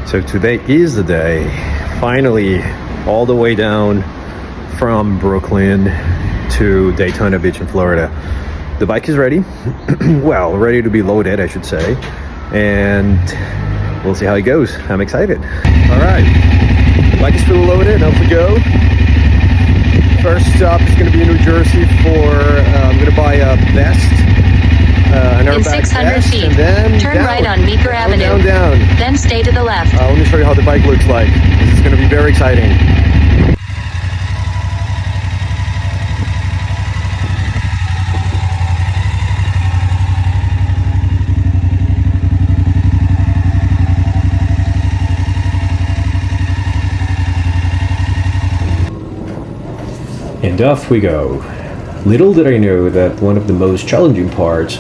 So today is the day, finally, all the way down from Brooklyn to Daytona Beach in Florida. The bike is ready, well, ready to be loaded, I should say, and we'll see how it goes. I'm excited. All right, the bike is fully loaded, off we go. First stop is going to be in New Jersey for, I'm going to buy a vest. In 600 feet, and then turn down. right on Meeker Avenue, down. then stay to the left. Let me show you how the bike looks like. This is going to be very exciting. And off we go. Little did I know that one of the most challenging parts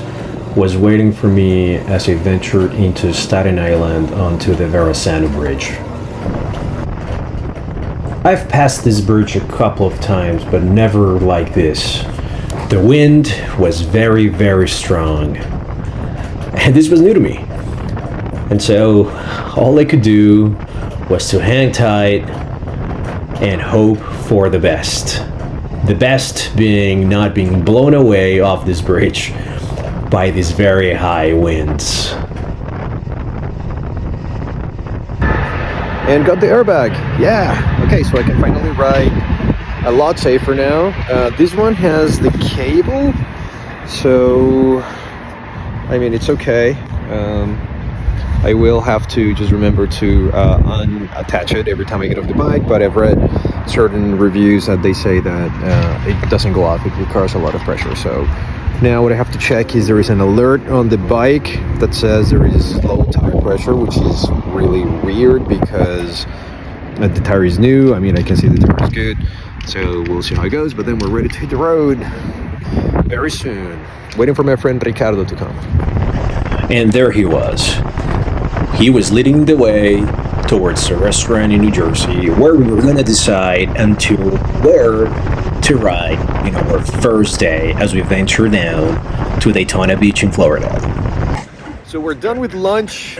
was waiting for me as I ventured into Staten Island onto the Verrazano Bridge. I've passed this bridge a couple of times, but never like this. The wind was very, very strong. And this was new to me. And so all I could do was to hang tight and hope for the best. The best being not being blown away off this bridge by these very high winds. And got the airbag. Yeah. Okay, so I can finally ride a lot safer now. This one has the cable, so I mean it's okay. I will have to just remember to unattach it every time I get off the bike, but I've read certain reviews that they say that it doesn't go off. It requires a lot of pressure. So now what I have to check is there is an alert on the bike that says there is low tire pressure, which is really weird because the tire is new. I mean, I can see the tire is good. So we'll see how it goes, but then we're ready to hit the road very soon. Waiting for my friend Ricardo to come. And there he was. He was leading the way towards a restaurant in New Jersey where we were going to decide until where to ride in our first day as we venture down to Daytona Beach in Florida. So we're done with lunch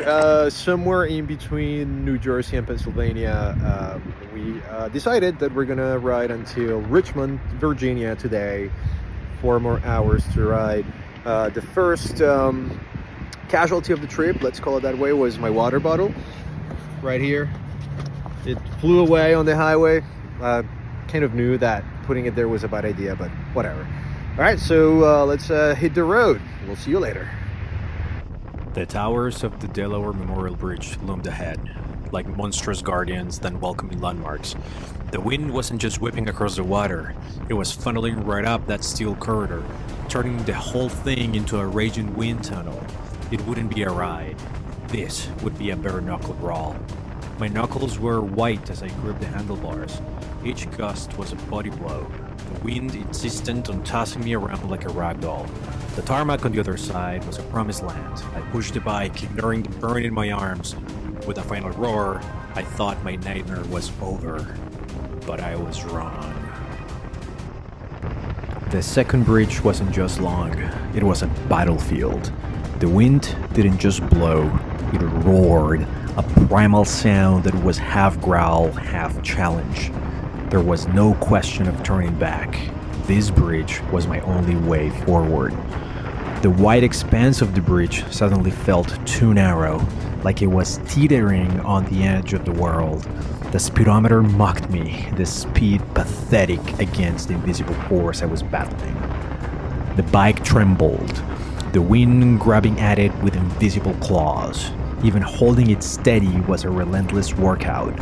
somewhere in between New Jersey and Pennsylvania. We decided that we're going to ride until Richmond, Virginia today. 4 more hours to ride. The first casualty of the trip, let's call it that way, was my water bottle right here. It flew away on the highway. Kind of knew that putting it there was a bad idea, but whatever. All right, so let's hit the road. We'll see you later. The towers of the Delaware Memorial Bridge loomed ahead, like monstrous guardians than welcoming landmarks. The wind wasn't just whipping across the water, it was funneling right up that steel corridor, turning the whole thing into a raging wind tunnel. It wouldn't be a ride. This would be a bare-knuckle brawl. My knuckles were white as I gripped the handlebars. Each gust was a body blow, the wind insistent on tossing me around like a rag doll. The tarmac on the other side was a promised land. I pushed the bike, ignoring the burn in my arms. With a final roar, I thought my nightmare was over. But I was wrong. The second bridge wasn't just long, it was a battlefield. The wind didn't just blow, it roared, a primal sound that was half growl, half challenge. There was no question of turning back. This bridge was my only way forward. The wide expanse of the bridge suddenly felt too narrow, like it was teetering on the edge of the world. The speedometer mocked me, the speed pathetic against the invisible force I was battling. The bike trembled, the wind grabbing at it with invisible claws. Even holding it steady was a relentless workout.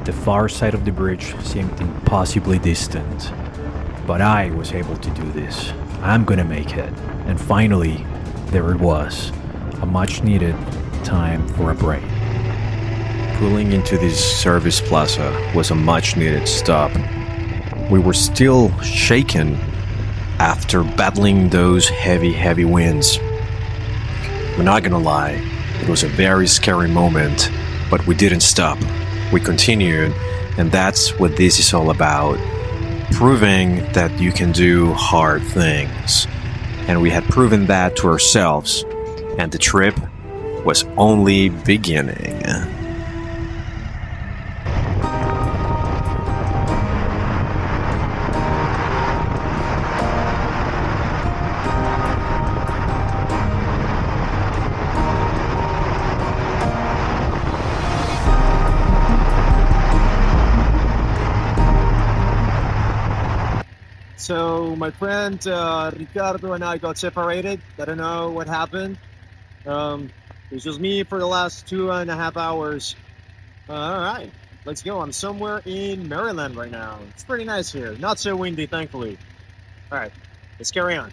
The far side of the bridge seemed impossibly distant. But I was able to do this. I'm gonna make it. And finally, there it was. A much-needed time for a break. Pulling into this service plaza was a much-needed stop. We were still shaken after battling those heavy winds. I'm not gonna lie, it was a very scary moment, but we didn't stop. We continued, and that's what this is all about. Proving that you can do hard things. And we had proven that to ourselves, and the trip was only beginning. So my friend Ricardo and I got separated. I don't know what happened. It was just me for the last 2.5 hours. All right, let's go. I'm somewhere in Maryland right now. It's pretty nice here. Not so windy, thankfully. All right, let's carry on.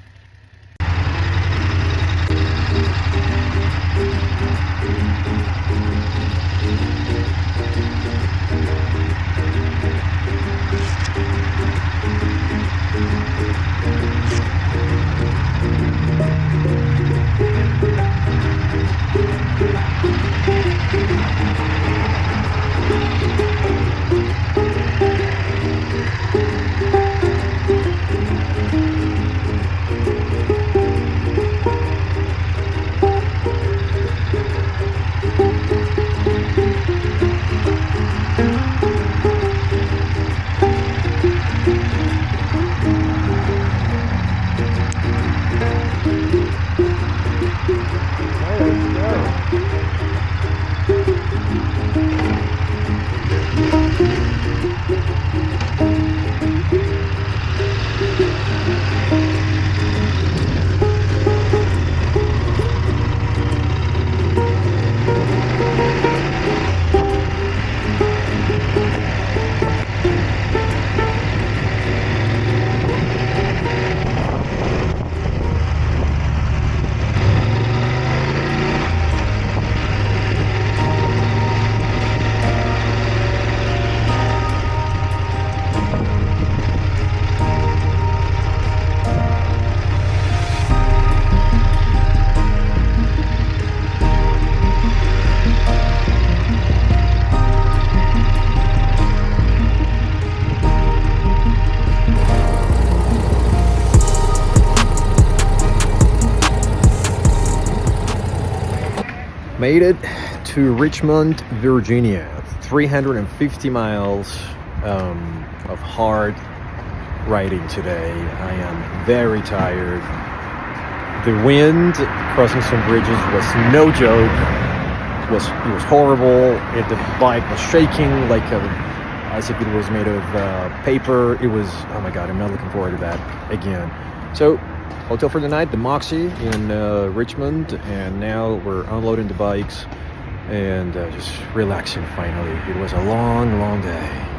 Made it to Richmond, Virginia. 350 miles of hard riding today. I am very tired. The wind crossing some bridges was no joke. It was horrible. The bike was shaking as if it was made of paper. It was, oh my God, I'm not looking forward to that again. So, hotel for the night, the Moxie in Richmond, and now we're unloading the bikes and just relaxing finally. It was a long, long day.